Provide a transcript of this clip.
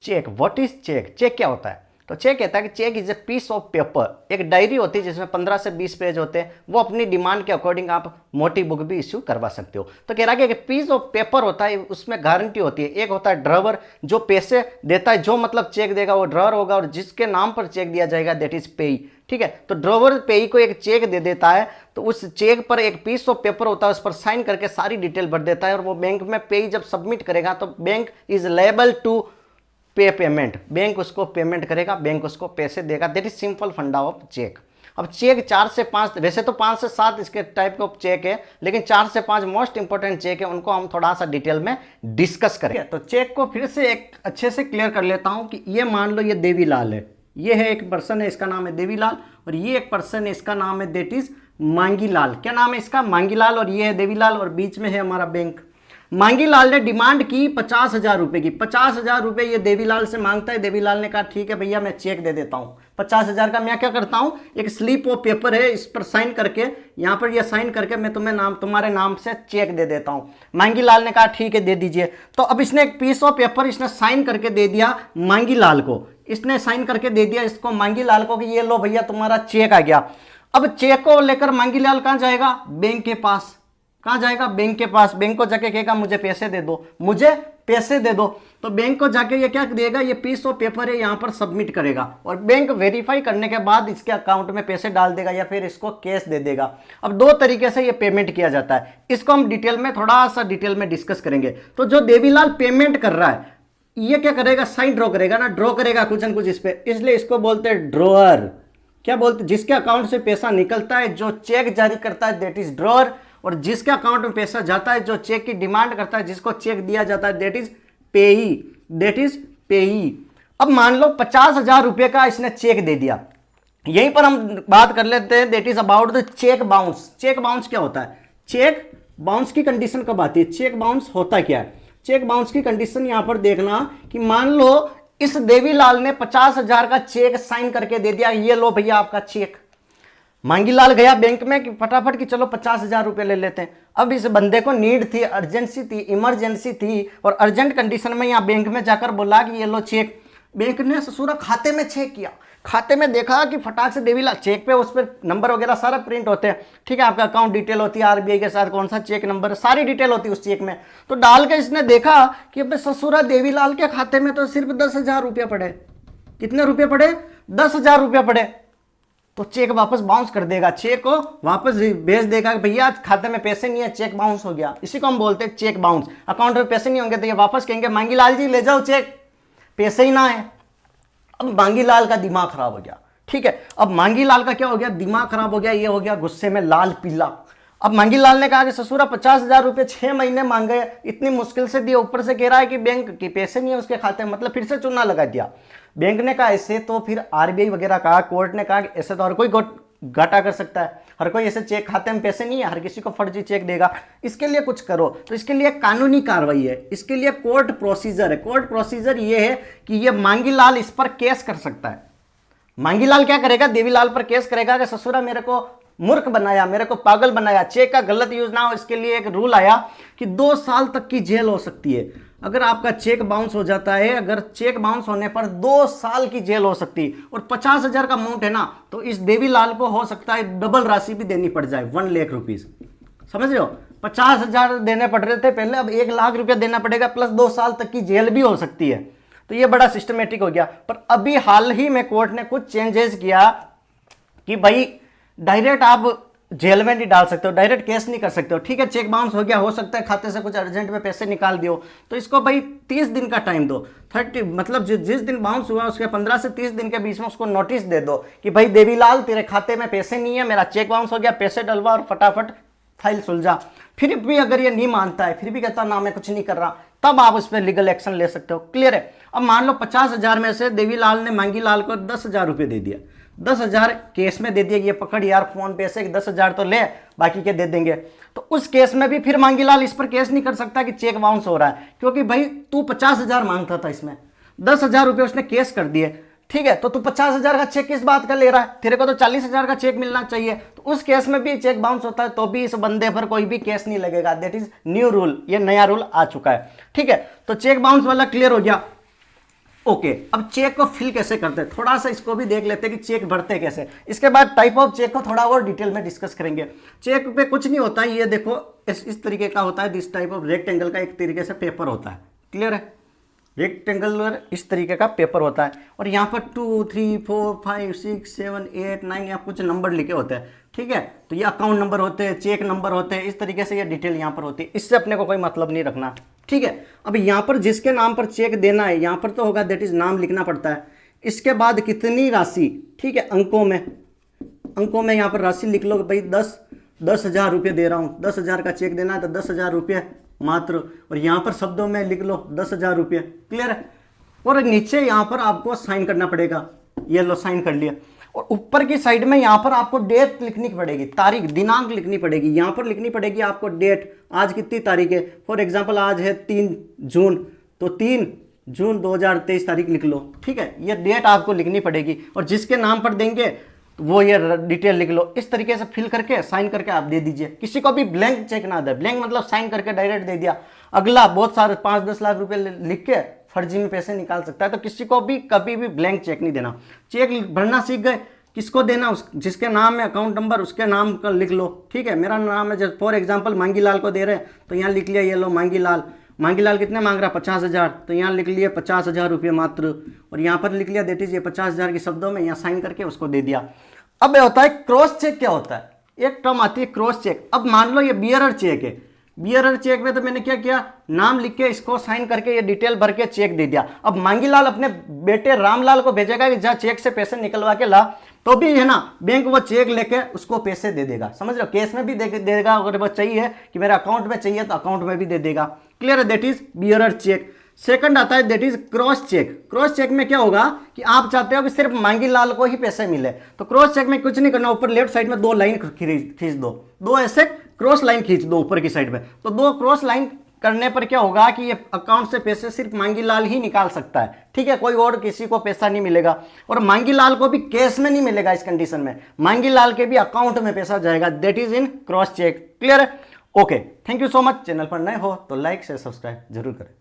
Check, what is cheque? Cheque क्या होता है? तो चेक कहता है कि cheque is a piece of paper, एक डायरी होती है जिसमें 15 से 20 पेज होते हैं, वो अपनी डिमांड के अकॉर्डिंग आप मोटी बुक भी इश्यू करवा सकते हो। तो कह रहा है कि पीस ऑफ पेपर होता है, उसमें गारंटी होती है। एक होता है ड्रावर, जो पैसे देता है, जो मतलब चेक देगा वो ड्रावर होगा, और जिसके नाम पर चेक दिया जाएगा दैट इज पेई। ठीक है, तो ड्रावर पेई को एक चेक दे देता है, तो उस चेक पर एक पीस ऑफ पेपर होता है, उस पर साइन करके सारी डिटेल भर देता है, और वो बैंक में पेई जब सबमिट करेगा तो बैंक इज लायबल टू पे पेमेंट, बैंक उसको पेमेंट करेगा, बैंक उसको पैसे देगा। दैट इज सिंपल फंडा ऑफ चेक। अब चेक 4 से 5, वैसे तो 5 से 7 इसके टाइप के चेक है, लेकिन 4 से 5 मोस्ट इंपॉर्टेंट चेक है, उनको हम थोड़ा सा डिटेल में डिस्कस करेंगे। तो चेक को फिर से एक अच्छे से क्लियर कर लेता हूं कि ये मान लो ये देवीलाल है, ये है एक पर्सन है, इसका नाम है देवीलाल, और ये एक पर्सन है, इसका नाम है दैट इज मांगीलाल। क्या नाम है इसका? मांगीलाल, और ये है देवीलाल, और बीच में है हमारा बैंक। मांगीलाल ने डिमांड की 50,000 रुपए की। 50,000 रुपए ये देवीलाल से मांगता है। देवीलाल ने कहा ठीक है भैया मैं चेक दे देता हूँ 50,000 का। मैं क्या करता हूँ, एक स्लिप ऑफ पेपर है, इस पर साइन करके, यहाँ पर ये साइन करके मैं तुम्हें तुम्हारे नाम से चेक दे देता हूँ। मांगीलाल ने कहा ठीक है दे दीजिए। तो अब इसने एक पीस ऑफ पेपर इसने साइन करके दे दिया मांगीलाल को, इसने साइन करके दे दिया इसको मांगीलाल को कि ये लो भैया तुम्हारा चेक आ गया। अब चेक को लेकर मांगीलाल कहाँ जाएगा? बैंक के पास। कहाँ जाएगा? बैंक के पास। बैंक को जाके कहेगा मुझे पैसे दे दो, मुझे पैसे दे दो। तो बैंक को जाके ये क्या देगा, ये पीस ऑफ पेपर है, यहाँ पर सबमिट करेगा, और बैंक वेरीफाई करने के बाद इसके अकाउंट में पैसे डाल देगा या फिर इसको कैश दे देगा। अब 2 तरीके से ये पेमेंट किया जाता है, इसको हम डिटेल में थोड़ा सा डिटेल में डिस्कस करेंगे। तो जो देवीलाल पेमेंट कर रहा है, ये क्या करेगा? साइन ड्रॉ करेगा ना, ड्रॉ करेगा कुछ न कुछ इस पे, इसलिए इसको बोलते हैं ड्रॉअर। क्या बोलते? जिसके अकाउंट से पैसा निकलता है, जो चेक जारी करता है दैट इज ड्रॉअर, और जिसके अकाउंट में पैसा जाता है, जो चेक की डिमांड करता है, जिसको चेक दिया जाता है दैट इज पेई, दैट इज पेई। अब मान लो 50,000 रुपए का इसने चेक दे दिया। यहीं पर हम बात कर लेते हैं that is about the cheque bounce. Cheque bounce क्या होता है? चेक बाउंस की कंडीशन कब आती है? चेक बाउंस होता क्या है? चेक बाउंस की कंडीशन यहां पर देखना कि मान लो इस देवीलाल ने 50,000 का चेक साइन करके दे दिया, ये लो भैया आपका चेक। मांगीलाल गया बैंक में कि फटाफट कि चलो 50,000 रुपए ले लेते हैं। अब इस बंदे को नीड थी, अर्जेंसी थी, इमरजेंसी थी, और अर्जेंट कंडीशन में यहाँ बैंक में जाकर बोला कि ये लो चेक। बैंक ने ससुरा खाते में चेक किया, खाते में देखा कि फटाक से देवीलाल चेक पे, उस पर नंबर वगैरह सारा प्रिंट होते हैं, ठीक है, आपका अकाउंट डिटेल होती है, आरबीआई के साथ कौन सा चेक नंबर, सारी डिटेल होती है उस चेक में। तो डाल के इसने देखा कि अब ससुरा देवीलाल के खाते में तो सिर्फ 10,000 रुपये पड़े। कितने रुपये पड़े? 10,000 रुपये पड़े। तो चेक वापस बाउंस कर देगा, चेक को वापस भेज देगा कि भैया खाते में पैसे नहीं है, चेक बाउंस हो गया। इसी को हम बोलते हैं चेक बाउंस। अकाउंट में पैसे नहीं होंगे तो ये वापस कहेंगे मांगीलाल जी ले जाओ चेक, पैसे ही ना है। अब मांगीलाल का दिमाग खराब हो गया, ठीक है। अब मांगीलाल का क्या हो गया? दिमाग खराब हो गया, ये हो गया गुस्से में लाल पीला। अब मांगीलाल ने कहा कि ससुरा 50,000 रुपए 6 महीने मांगे, इतनी मुश्किल से दिए, ऊपर से कह रहा है कि बैंक के पैसे नहीं है उसके खाते में, मतलब फिर से चूना लगा दिया। बैंक ने कहा ऐसे तो फिर आरबीआई वगैरह कहा, कोर्ट ने कहा कि ऐसे तो हर कोई घाटा कर सकता है, हर कोई ऐसे चेक खाते में पैसे नहीं है, हर किसी को फर्जी चेक देगा, इसके लिए कुछ करो। तो इसके लिए कानूनी कार्रवाई है, इसके लिए कोर्ट प्रोसीजर है। कोर्ट प्रोसीजर ये है कि ये मांगीलाल इस पर केस कर सकता है। मांगीलाल क्या करेगा? देवीलाल पर केस करेगा कि ससुरा मेरे को मूर्ख बनाया, मेरे को पागल बनाया, चेक का गलत यूज ना हो, इसके लिए एक रूल आया कि 2 साल तक की जेल हो सकती है अगर आपका चेक बाउंस हो जाता है। अगर चेक बाउंस होने पर 2 साल की जेल हो सकती है। और 50,000 का अमाउंट है ना, तो इस देवीलाल को हो सकता है डबल राशि भी देनी पड़ जाए, 1 लाख रुपीज। समझ रहे हो? 50,000 देने पड़ रहे थे पहले, अब 1 लाख रुपया देना पड़ेगा, प्लस 2 साल तक की जेल भी हो सकती है। तो ये बड़ा सिस्टमेटिक हो गया। पर अभी हाल ही में कोर्ट ने कुछ चेंजेस किया कि भाई डायरेक्ट आप जेल में नहीं डाल सकते हो, डायरेक्ट केस नहीं कर सकते हो, ठीक है। चेक बाउंस हो गया, हो सकता है खाते से कुछ अर्जेंट में पैसे निकाल दियो, तो इसको भाई 30 दिन का टाइम दो। 30 मतलब जिस दिन बाउंस हुआ उसके 15 से 30 दिन के बीच में उसको नोटिस दे दो कि भाई देवीलाल तेरे खाते में पैसे नहीं है, मेरा चेक बाउंस हो गया, पैसे डलवा और फटाफट फाइल सुलझा। फिर भी अगर ये नहीं मानता है, फिर भी कहता ना मैं कुछ नहीं कर रहा, तब आप उस पर लीगल एक्शन ले सकते हो। क्लियर है? अब मान लो 50,000 में से देवीलाल ने मांगीलाल को 10,000 रुपये दे दिया, 10,000 केस में दे दिया, ये पकड़ यार फोन पे से 10,000 तो ले, बाकी के दे देंगे। तो उस केस में भी फिर मांगीलाल इस पर केस नहीं कर सकता कि चेक बाउंस हो रहा है, क्योंकि भाई तू 50,000 मांगता था, इसमें 10,000 रुपये उसने केस कर दिए, ठीक है। तो तू 50,000 का चेक किस बात का ले रहा है? तेरे को तो 40,000 का चेक मिलना चाहिए। तो उस केस में भी चेक बाउंस होता है तो भी इस बंदे पर कोई भी केस नहीं लगेगा। दैट इज न्यू रूल, ये नया रूल आ चुका है, ठीक है। तो चेक बाउंस वाला क्लियर हो गया। ओके, अब चेक को फिल कैसे करते हैं, थोड़ा सा इसको भी देख लेते हैं कि चेक भरते कैसे। इसके बाद टाइप ऑफ चेक को थोड़ा और डिटेल में डिस्कस करेंगे। चेक पे कुछ नहीं होता है, ये देखो इस तरीके का होता है, दिस टाइप ऑफ रेक्टेंगल का एक तरीके से पेपर होता है, क्लियर है, रेक्टेंगुलर इस तरीके का पेपर होता है, और यहाँ पर 2 3 4 5 6 7 8 9 यहाँ कुछ नंबर लिखे होते हैं, ठीक है। तो ये अकाउंट नंबर होते हैं, चेक नंबर होते हैं, इस तरीके से ये डिटेल यहाँ पर होती है, इससे अपने को कोई मतलब नहीं रखना, ठीक है। अब यहाँ पर जिसके नाम पर चेक देना है, यहाँ पर तो होगा दैट इज नाम लिखना पड़ता है, इसके बाद कितनी राशि, ठीक है, अंकों में यहाँ पर राशि लिख लो भाई 10,000 रुपये दे रहा हूँ, 10,000 का चेक देना है तो 10,000 रुपये मात्र, और यहाँ पर शब्दों में लिख लो 10,000 रुपये, क्लियर है। और नीचे यहाँ पर आपको साइन करना पड़ेगा, ये लो साइन कर लिया, और ऊपर की साइड में यहाँ पर आपको डेट लिखनी पड़ेगी, तारीख दिनांक लिखनी पड़ेगी, यहाँ पर लिखनी पड़ेगी आपको डेट, आज कितनी तारीख है, फॉर एग्जाम्पल आज है 3 जून, तो 3 जून 2023 तारीख लिख लो, ठीक है, ये डेट आपको लिखनी पड़ेगी, और जिसके नाम पर देंगे वो ये डिटेल लिख लो, इस तरीके से फिल करके साइन करके आप दे दीजिए। किसी को भी ब्लैंक चेक ना दे, ब्लैंक मतलब साइन करके डायरेक्ट दे दिया, अगला बहुत सारे 5-10 लाख रुपए लिख के फर्जी में पैसे निकाल सकता है, तो किसी को भी कभी भी ब्लैंक चेक नहीं देना। चेक भरना सीख गए, किसको देना, जिसके नाम है अकाउंट नंबर उसके नाम का लिख लो, ठीक है। मेरा नाम है, जैसे फॉर एग्जाम्पल मांगी लाल को दे रहे हैं तो यहाँ लिख लिया, ये लो मांगी लाल कितने मांग रहा, 50,000, तो यहाँ लिख लिए 50,000 रुपये मात्र, और यहाँ पर लिख लिया देट इज ये 50,000 के शब्दों में यहाँ साइन करके उसको दे दिया। अब होता है क्रॉस चेक, क्या होता है, एक टर्म आती है क्रॉस चेक। अब मान लो ये बियरर चेक है, बियरर चेक में तो मैंने क्या किया, नाम लिख के इसको साइन करके ये डिटेल भर के चेक दे दिया। अब मांगीलाल अपने बेटे रामलाल को भेजेगा कि जा चेक से पैसे निकलवा के ला, तो भी है ना बैंक वो चेक लेके उसको पैसे दे देगा, समझ रहे हो, कैश में भी दे देगा, अगर वो चाहिए कि मेरे अकाउंट में चाहिए तो अकाउंट में भी दे देगा, क्लियर है, that is bearer cheque. Second आता है that is cross cheque. Cross cheque में क्या होगा कि आप चाहते हो कि सिर्फ मांगीलाल को ही पैसे मिले, तो क्रॉस चेक में कुछ नहीं करना, ऊपर लेफ्ट साइड में 2 लाइन खींच दो, 2 ऐसे क्रॉस लाइन खींच दो ऊपर की साइड में, तो 2 क्रॉस लाइन करने पर क्या होगा कि ये अकाउंट से पैसे सिर्फ मांगीलाल ही निकाल सकता है, ठीक है, कोई और किसी को पैसा नहीं मिलेगा, और मांगीलाल को भी कैश में नहीं मिलेगा। इस कंडीशन में मांगीलाल के भी अकाउंट में पैसा जाएगा, that is in cross check, clear है। Okay, thank you so much. Channel पर नए हो तो लाइक शेयर सब्सक्राइब जरूर करें।